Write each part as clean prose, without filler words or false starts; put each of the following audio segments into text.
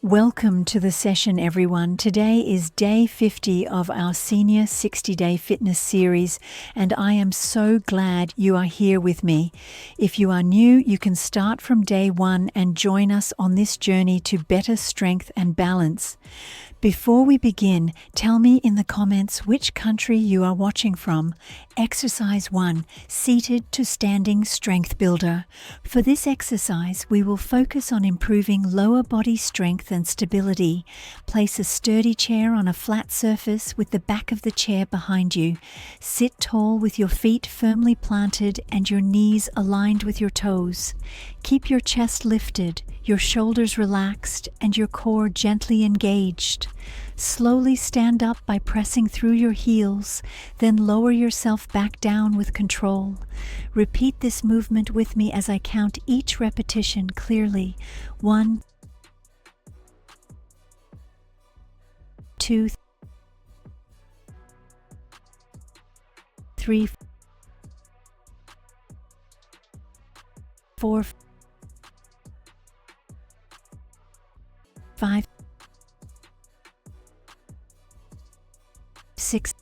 Welcome to the session, everyone. Today is day 50 of our Senior 60-Day Fitness series, and I am so glad you are here with me. If you are new, you can start from day 1 and join us on this journey to better strength and balance. Before we begin, tell me in the comments which country you are watching from. Exercise 1, Seated to Standing Strength Builder. For this exercise, we will focus on improving lower body strength and stability. Place a sturdy chair on a flat surface with the back of the chair behind you. Sit tall with your feet firmly planted and your knees aligned with your toes. Keep your chest lifted, your shoulders relaxed, and your core gently engaged. Slowly stand up by pressing through your heels, then lower yourself back down with control. Repeat this movement with me as I count each repetition clearly. 1, 2, 3, 4, 5, 6,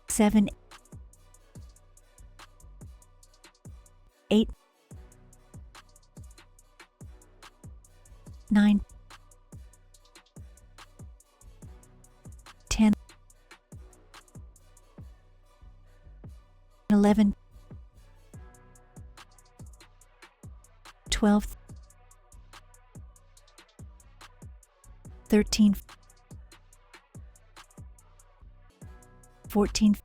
7, 8, 9, 10, 11, 12, 13, 14,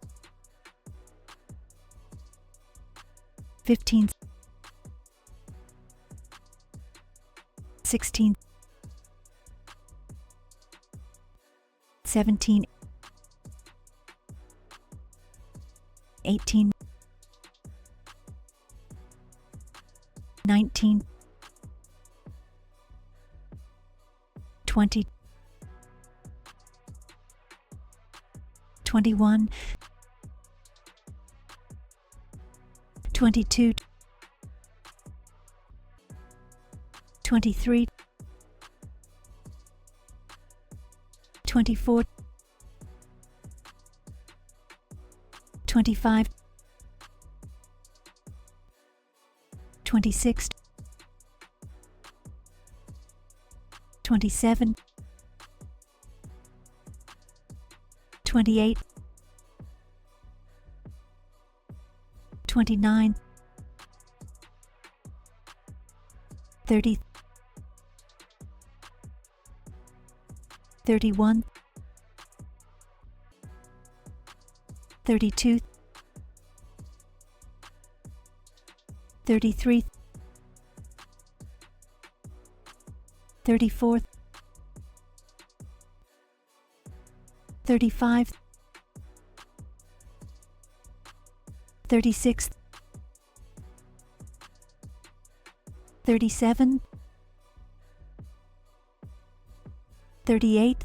15, 16, 17, 18, 19, 20, 21, 22, 23, 24, 25, 26, 27, 28, 29, 30, 31, 32, 33, 34, 35, 36, 37, 38,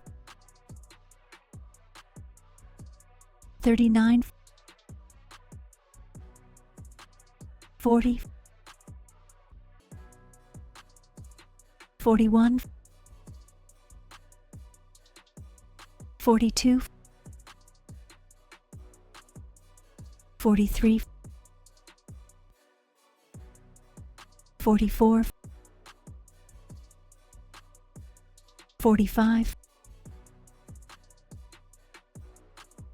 39, 40, 41, 42, 43, 44, 45,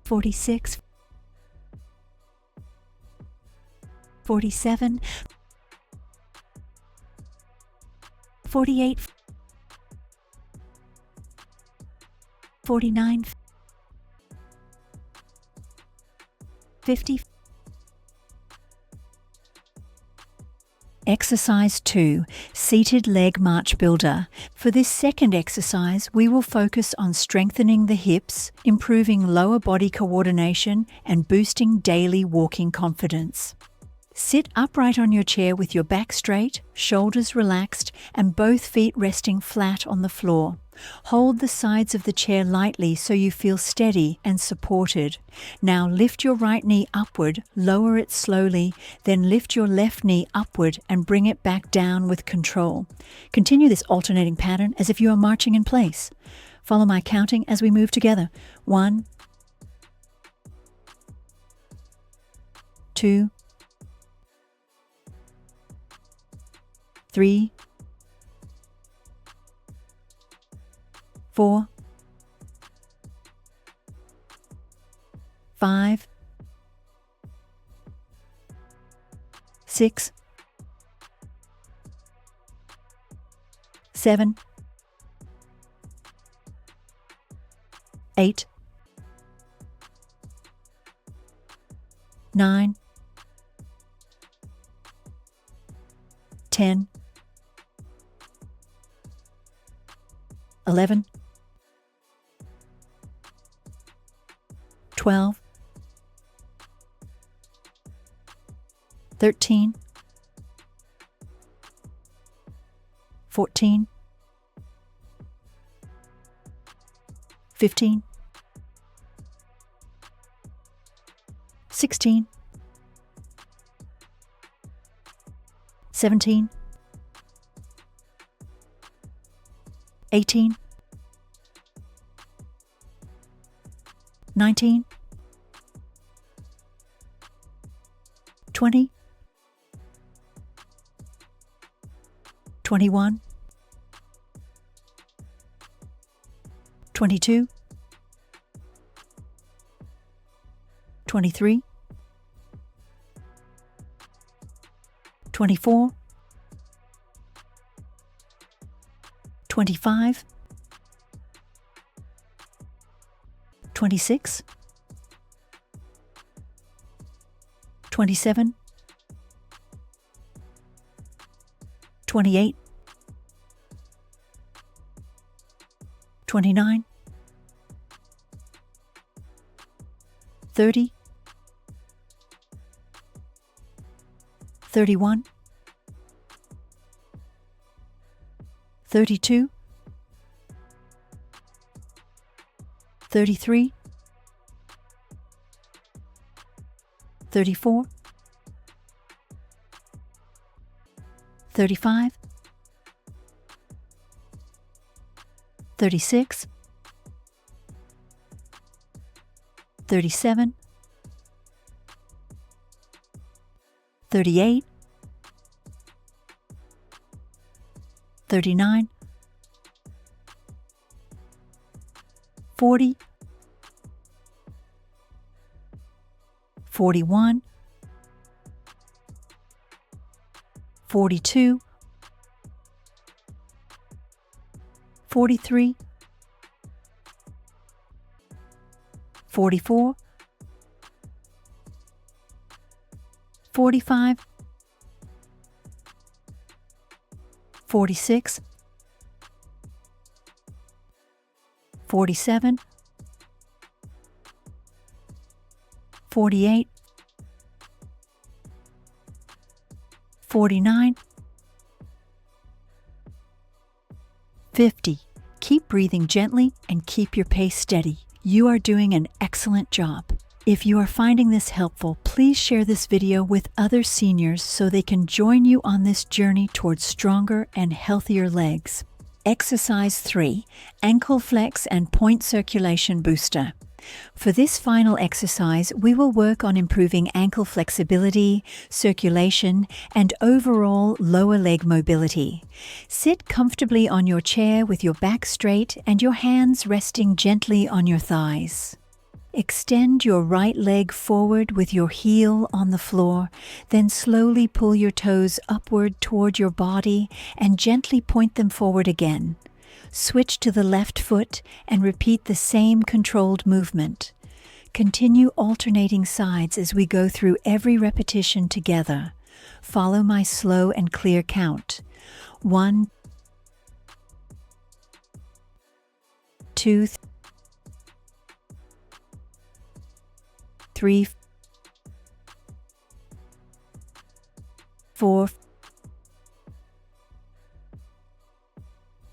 46, 47, 48, 49, 50. Exercise 2, Seated Leg March Builder. For this second exercise, we will focus on strengthening the hips, improving lower body coordination, and boosting daily walking confidence. Sit upright on your chair with your back straight, shoulders relaxed, and both feet resting flat on the floor. Hold the sides of the chair lightly so you feel steady and supported. Now lift your right knee upward, lower it slowly, then lift your left knee upward and bring it back down with control. Continue this alternating pattern as if you are marching in place. Follow my counting as we move together. 1, 2, 3, 4, 5, 6, 7, 8, 9, 10, 11, 12, 13, 14, 15, 16, 17, 18, 19, 20, 21, 22, 23, 24, 25, 26, 27, 28, 29, 30, 31, 32, 33, 34, 35, 36, 37, 38, 39, 40, 41, 42, 43, 44, 45, 46, 47, 48, 49, 50. Keep breathing gently and keep your pace steady. You are doing an excellent job. If you are finding this helpful, please share this video with other seniors so they can join you on this journey towards stronger and healthier legs. Exercise 3, Ankle Flex and Point Circulation Booster. For this final exercise, we will work on improving ankle flexibility, circulation, and overall lower leg mobility. Sit comfortably on your chair with your back straight and your hands resting gently on your thighs. Extend your right leg forward with your heel on the floor, then slowly pull your toes upward toward your body and gently point them forward again. Switch to the left foot and repeat the same controlled movement. Continue alternating sides as we go through every repetition together. Follow my slow and clear count. 1, 2, 3, 4,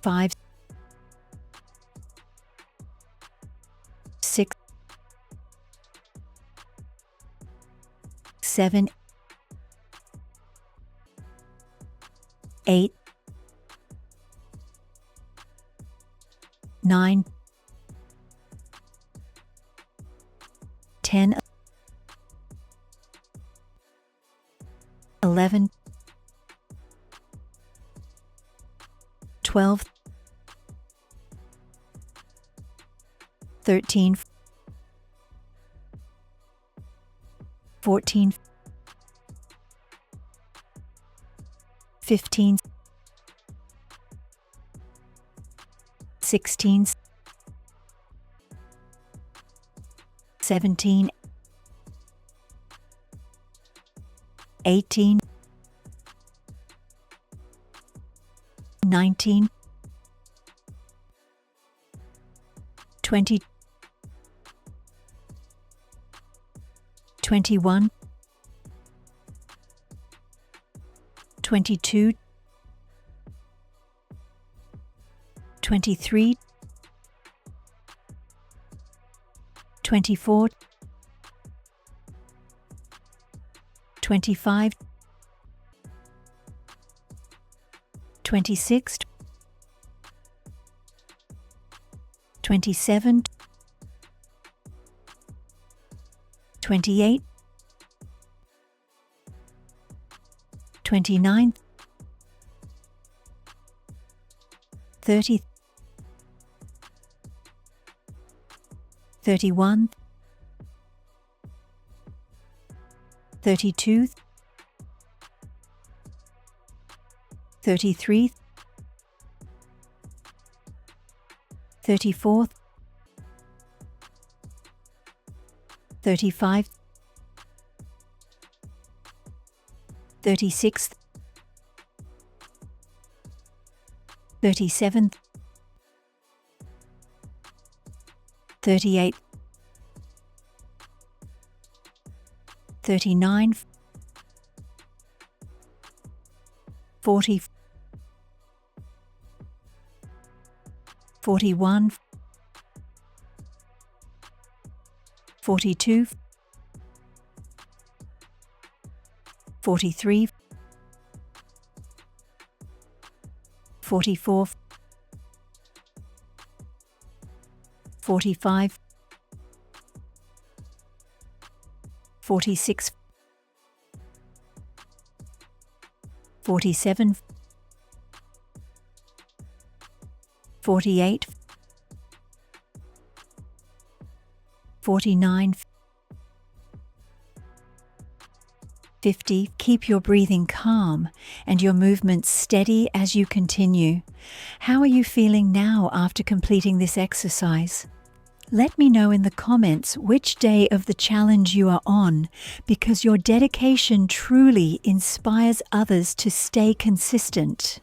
5, 6, 7, 8, 9, 10, 11, 12, 13, 14, 15, 16, 17, 18, 19, 20, 21, 22, 23, 24, 25, 26, 27, 28, 29, 30, 31, 32, 33, 34, 35, 36, 37, 38, 39, 40, 41, 42, 43, 44, 45, 46, 47, 48, 49, 50. Keep your breathing calm and your movements steady as you continue. How are you feeling now after completing this exercise? Let me know in the comments which day of the challenge you are on, because your dedication truly inspires others to stay consistent.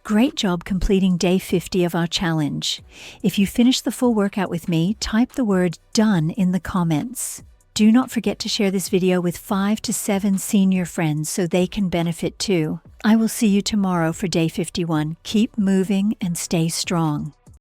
Great job completing day 50 of our challenge. If you finish the full workout with me, type the word "done" in the comments. Do not forget to share this video with 5 to 7 senior friends so they can benefit too. I will see you tomorrow for day 51. Keep moving and stay strong.